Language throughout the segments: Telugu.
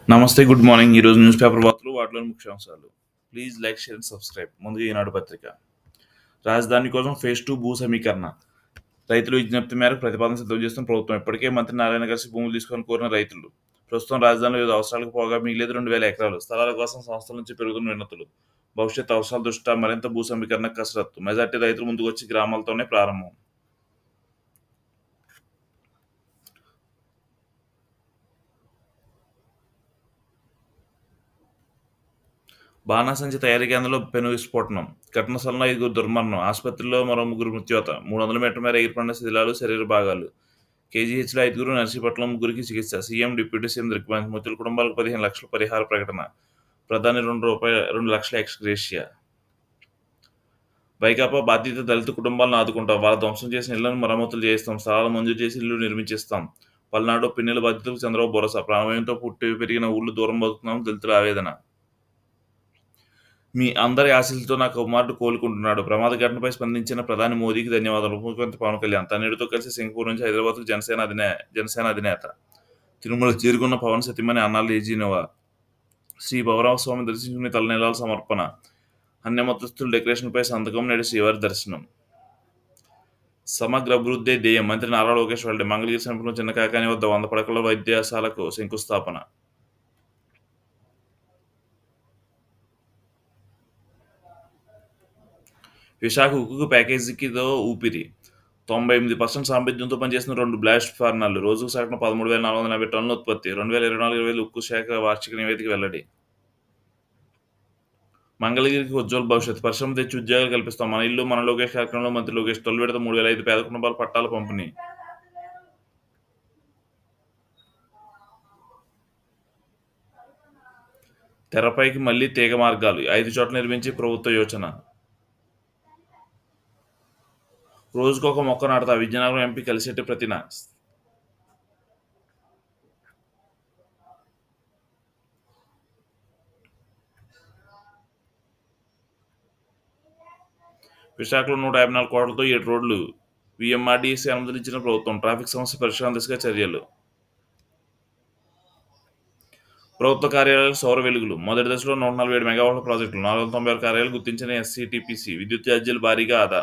నమస్తే, గుడ్ మార్నింగ్. ఈరోజు న్యూస్ పేపర్ వార్తలు, వాటిలోని ముఖ్యాంశాలు. Please like, share and subscribe. ముందుగా ఈనాడు పత్రిక. రాజధాని కోసం ఫేజ్ 2 భూ సమీకరణ. రైతుల విజ్ఞప్తి మేరకు ప్రతిపాదన సిద్ధం చేస్తున్న ప్రభుత్వం. ఇప్పటికే మంత్రి నారాయణ కలిసి భూములు తీసుకొని కోరిన రైతులు. ప్రస్తుతం రాజధానిలో వివిధ అవసరాలకు పోగా మిగిలేదు 2,000 ఎకరాలు. స్థలాల కోసం సంస్థల నుంచి పెరుగుతున్న వినతులు. భవిష్యత్ అవసరాల దృష్ట్యా మరింత భూ సమీకరణ కసరత్తు. మెజార్టీ రైతులు ముందుకు వచ్చి గ్రామాలతోనే ప్రారంభం. బాణాసంచి తయారీ కేంద్రంలో పెను విస్ఫోటనం. ఘటన స్థలంలో 5 దుర్మరణం. ఆసుపత్రిలో మరో 3 మృత్యువాత. 300 మీటర్ల మేర ఎగిరిపడిన శిథిలాలు, శరీర భాగాలు. కేజీహెచ్లో 5, నర్సీపట్నంలో 3 చికిత్స. సీఎం, డిప్యూటీ సీఎం దిగ్భ్రాంతి. మృతుల కుటుంబాలకు 15 లక్షల పరిహార ప్రకటన. ప్రధాని రూ. 2 లక్షల ఎక్స్ గ్రేషియా. వైకాపా బాధిత దళిత కుటుంబాలను ఆదుకుంటాం. వాళ్ళ ధ్వంసం చేసిన ఇళ్లను మరమ్మతులు చేయిస్తాం. స్థలాలు మంజూరు చేసి ఇల్లు నిర్మించిస్తాం. పల్నాడు పిన్నెల బాధితులకు చంద్రబాబు భరోసా. ప్రాణభయంతో పుట్టి పెరిగిన ఊళ్ళు దూరం బతుకుతున్నాం. దళితుల ఆవేదన. మీ అందరి ఆశీస్సులతో నా కుమారుడు కోలుకుంటున్నాడు. ప్రమాద ఘటనపై స్పందించిన ప్రధాని మోదీకి ధన్యవాదాలు. ఉప ముఖ్యమంత్రి పవన్ కళ్యాణ్ తనయుడితో కలిసి సింగపూర్ నుంచి హైదరాబాద్కు జనసేన అధినేత. తిరుమల చేరుకున్న పవన్ సతీమణి అన్నాళ్ళు ఏజీనోవా. శ్రీ పవరామస్వామి దర్శించుకుని తలనీలాల సమర్పణ. అన్యమతస్థుల డెకరేషన్పై సంతకం. నేడు శ్రీవారి దర్శనం. సమగ్ర అభివృద్ధి ధ్యేయం. మంత్రి నారా లోకేష్ వెల్లడి. మంగళగిరి సమీపంలో చిన్న కాకాని వద్ద 100 పడకల వైద్యశాలకు శంకుస్థాపన. విశాఖ ఉక్కు ప్యాకేజీతో ఊపిరి. 98% సామర్థ్యంతో పనిచేసిన 2 బ్లాస్ట్ ఫర్నర్లు. రోజుకు సగటున 13,480 టన్నుల ఉత్పత్తి. 2024-25 ఉక్కు శాఖ వార్షిక నివేదిక వెల్లడి. మంగళగిరికి ఉజ్వల భవిష్యత్. పరిశ్రమ తెచ్చి ఉద్యోగాలు కల్పిస్తాం. మన ఇల్లు మన లోకేష్ కార్యక్రమంలో మంత్రి లోకేష్. తొలి విడత 3,005 పేద కుటుంబాల పట్టాల పంపిణీ. తెరపైకి మళ్లీ తీగ మార్గాలు. 5 చోట్ల నిర్మించి ప్రభుత్వ యోచన. రోజుకొక మొక్క నాటుతా. విజయనగరం ఎంపీ కలిశెట్టి ప్రతిన. విశాఖలో 154 కోట్లతో 7 రోడ్లు. వీఎంఆర్డీఏసీ అనుమతించిన ప్రభుత్వం. ట్రాఫిక్ సమస్య పరిష్కారం దిశగా చర్యలు. ప్రభుత్వ కార్యాలయాలకు సౌర వెలుగులు. మొదటి దశలో 147 మెగావాట్ల ప్రాజెక్టులు. 496 కార్యాలయాలు గుర్తించిన ఎస్సీటీపీసీ. విద్యుత్ ఛార్జీలు భారీగా ఆదా.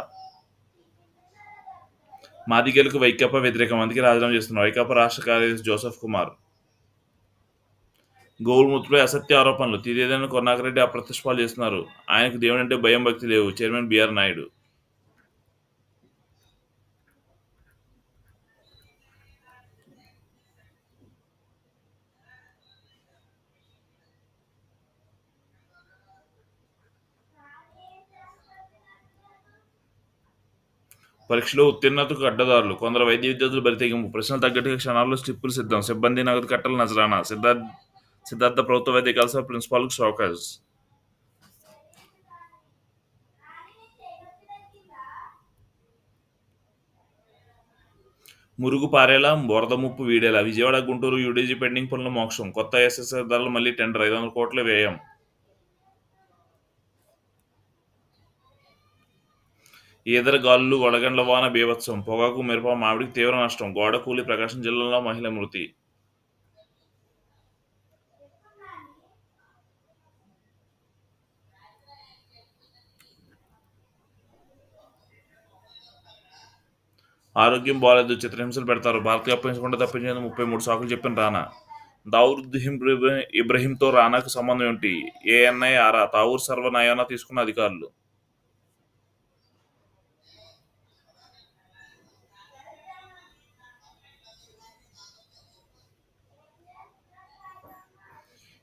మాదిగలకు వైకాపా వ్యతిరేకం. అందుకే రాజీనామా చేస్తున్నారు. వైకాపా రాష్ట్ర కార్యదర్శి జోసెఫ్ కుమార్. గోవులమూత్రుపై అసత్య ఆరోపణలు. తీరేదైన కరుణాకర్ రెడ్డి అప్రత్యక్షపాలు చేస్తున్నారు. ఆయనకు దేవుడంటే భయం, భక్తి లేవు. Chairman BR Naidu. పరీక్షలో ఉత్తీర్ణతకు అడ్డదారులు. కొందరు వైద్య విద్యార్థులు బరితెగింపు. ప్రశ్నలు తగ్గట్టుగా క్షణాల్లో స్లిప్పులు సిద్ధం. సిబ్బంది నగదు కట్టలు నజరానా. సిద్ధార్థ ప్రభుత్వ వైద్య కళాశాల ప్రిన్సిపాల్కు షోకాజ్. మురుగు పారేలా, వరద ముప్పు వీడేలా. విజయవాడ గుంటూరు యూడీజీ పెండింగ్ పనుల మోక్షం. కొత్త ఎస్ఎస్ఆర్ ధరలు మళ్లీ టెండర్. 500 కోట్ల వ్యయం. ఈదర గాలులు, వడగండ్ల వాన బీభత్సం. పొగాకు, మిరప, మామిడికి తీవ్ర నష్టం. గోడ కూలి ప్రకాశం జిల్లాలో మహిళ మృతి. ఆరోగ్యం బాలేదు, చిత్రహింసలు పెడతారు. భారత్కి అప్పగించకుండా తప్పించేందుకు 33 సాకులు చెప్పిన రానా. దావూద్ ఇబ్రహీంతో రానాకు సంబంధం ఏంటి? ఏఎన్ఐ ఆరా. తావూర్ సర్వనయానా తీసుకున్న అధికారులు.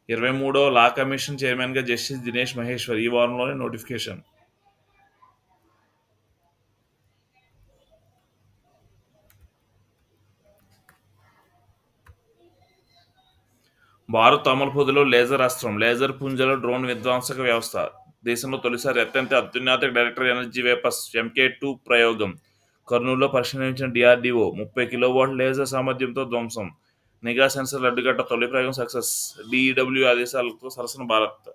ఇరవై మూడవ లా కమిషన్ చైర్మన్గా జస్టిస్ దినేష్ మహేశ్వర్. ఈ వారంలోనే నోటిఫికేషన్. భారత్ అమలు పొదిలో లేజర్ అస్త్రం. లేజర్ పుంజలో డ్రోన్ విధ్వంసక వ్యవస్థ. దేశంలో తొలిసారి అత్యున్నత డైరెక్టర్ ఎనర్జీ వేపర్స్ ఎంకే2 ప్రయోగం. కర్నూలులో పరిశీలించిన డిఆర్డీఓ. 30 కిలోవాట్ లేజర్ సామర్థ్యంతో ధ్వంసం. నిఘా సెన్సర్లు అడ్డుగట్ట. తొలి ప్రయోగం సక్సెస్. డిఈడబ్ల్యూ ఆదేశాలతో సరసన భారత్.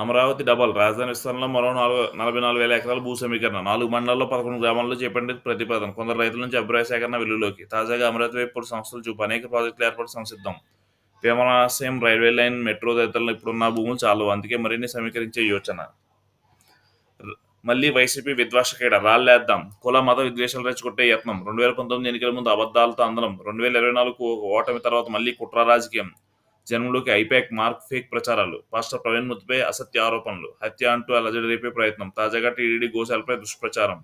అమరావతి డబల్ రాజధాని విస్తరణలో మరో 44,000 ఎకరాల భూ సమీకరణ 4 మండలాల్లో 11 గ్రామాల్లో చేపట్టేందుకు ప్రతిపాదన కొందరు రైతుల నుంచి అభిప్రాయ సేకరణ వెలుగులోకి తాజాగా అమరావతి వైపు పలు సంస్థలు చూపు అనేక ప్రాజెక్టులు ఏర్పాటు సంసిద్ధం విమానాశ్రయం రైల్వే లైన్ మెట్రో తదితరులు ఇప్పుడున్న భూములు చాలు అందుకే మరిన్ని సమీకరించే యోచన మళ్ళీ వైసీపీ విద్వేష క్రీడ రాళ్లేద్దాం కుల మత విద్వేషాలు రెచ్చగొట్టే యత్నం 2019 ఎన్నికల ముందు అబద్ధాలతో అందలం 2024 ఓటమి తర్వాత మళ్ళీ కుట్ర రాజకీయం జనంలోకి ఐపాక్ మార్క్ ఫేక్ ప్రచారాలు పాస్టర్ ప్రవీణ్ ముత్తుపై అసత్య ఆరోపణలు హత్య అంటూ అలజడి రేపే ప్రయత్నం తాజాగా టీడీడీ గోశాలపై దుష్ప్రచారం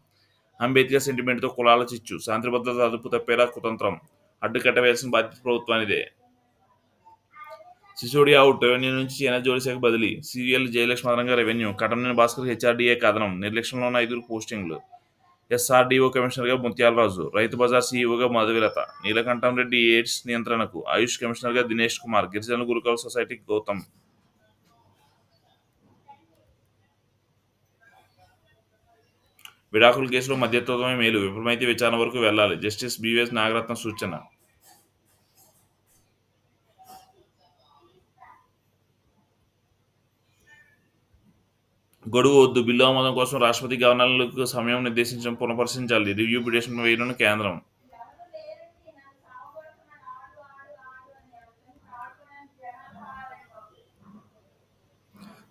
అంబేద్కర్ సెంటిమెంట్తో కులాల చిచ్చు శాంతి భద్రత అదుపు తప్పేలా కుతంత్రం అడ్డుకట్టవేయాల్సిన బాధ్యత ప్రభుత్వానిదే సిసోడియా అవుట్ రెవెన్యూ నుంచి చైనా జోడిశాఖ బదిలీ సీరియల్ జయలక్ష్మి అదనంగా రెవెన్యూ కటమనేని భాస్కర్ హెచ్ఆర్డీఏ కథనం నిర్లక్ష్యంలో ఉన్న 5 పోస్టింగ్లు ఎస్ఆర్డీఓ కమిషనర్గా ముత్యాలరాజు రైతు బజార్ సీఈఓగా మధువిలత నీలకంఠం రెడ్డి ఎయిడ్స్ నియంత్రణకు ఆయుష్ కమిషనర్గా దినేష్ కుమార్ గిరిజనుల గురుకుల సొసైటీకి గౌతమ్ విడాకుల కేసులో మధ్యత్వమే మేలు విఫలమైతే విచారణ వరకు వెళ్లాలి జస్టిస్ బివిఎస్ నాగరత్న సూచన గడువు వద్దు బిల్లు ఆమోదం కోసం రాష్ట్రపతి గవర్నర్లకు సమయం నిర్దేశించడం పునఃపరిశీలించాలి రివ్యూ పిటిషన్ వేయనున్న కేంద్రం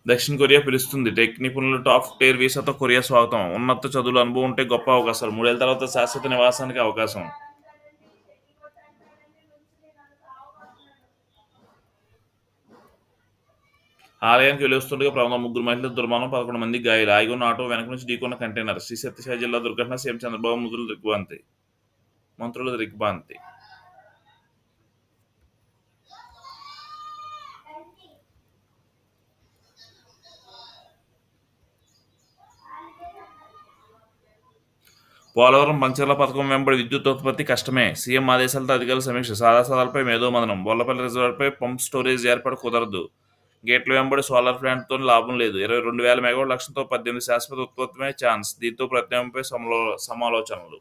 దక్షిణ కొరియా పిలుస్తుంది టెక్ నిపుణులు టాప్ టైర్ వీసాతో కొరియా స్వాగతం ఉన్నత చదువులు అనుభవం ఉంటే గొప్ప అవకాశాలు 3 ఏళ్ల తర్వాత శాశ్వత నివాసానికి అవకాశం ఆలయానికి వెలుస్తుండగా ప్రమాదం 3 మహిళల దుర్మరణం 11 మంది గాయాలు ఆగి ఉన్న ఆటో వెనక నుంచి ఢీకొన్న కంటైనర్ శ్రీ సత్యసాయి జిల్లా దుర్ఘటన సీఎం చంద్రబాబు మంత్రులు దిగ్భ్రాంతి పోలవరం బంచర్ల పథకం వెంబడి విద్యుత్ ఉత్పత్తి కష్టమే సీఎం ఆదేశాలతో అధికారుల సమీక్ష సాదాసాదాలపై మేధోమదనం బొల్లపల్లి రిజర్వాయర్పై పంప్ స్టోరేజ్ ఏర్పాటు కుదరదు గేట్ల వెంబడి సోలార్ ప్లాంట్తో లాభం లేదు 22,000 మెగావాట్ లక్ష్యంతో 18 శాశ్వత ఉత్పత్తిమే ఛాన్స్ దీంతో ప్రత్యామ్నాయంపై సమాలోచనలు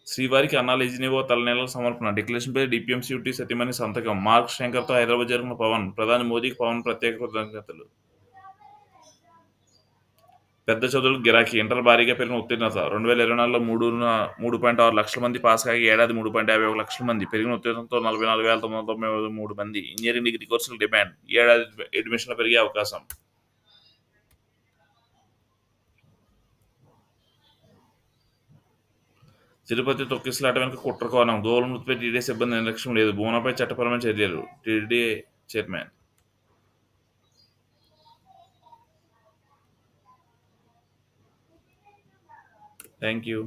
శ్రీవారికి అన్నాలేజినేవో తలనేల సమర్పణ డిక్లరేషన్పై డిపిఎంసీయూటీ సతీమణి సంతకం మార్క్ శంకర్తో హైదరాబాద్ జరిగిన పవన్ ప్రధాని మోదీకి పవన్ ప్రత్యేక కృతజ్ఞతలు పెద్ద చదువులకు గిరాకీ ఇంటర్ భారీగా పెరిగిన ఉత్తీర్ణత 2024లో 3.6 లక్షల మంది పాస్ కాగా ఏడాది 3.51 లక్షల మంది పెరిగిన ఉత్తీర్ణతతో 44,993 మంది ఇంజనీరింగ్ డిగ్రీ కోర్సులకు డిమాండ్ ఈ ఏడాది అడ్మిషన్లు పెరిగే అవకాశం తిరుపతి తొక్కిసలాట వెనుక కుట్ర కోణం గోవుల మృతిపై టీడీ సిబ్బంది నిర్లక్ష్యం లేదు భూమనపై చట్టపరమైన చర్యలు టీడీ చైర్మన్ థ్యాంక్ యూ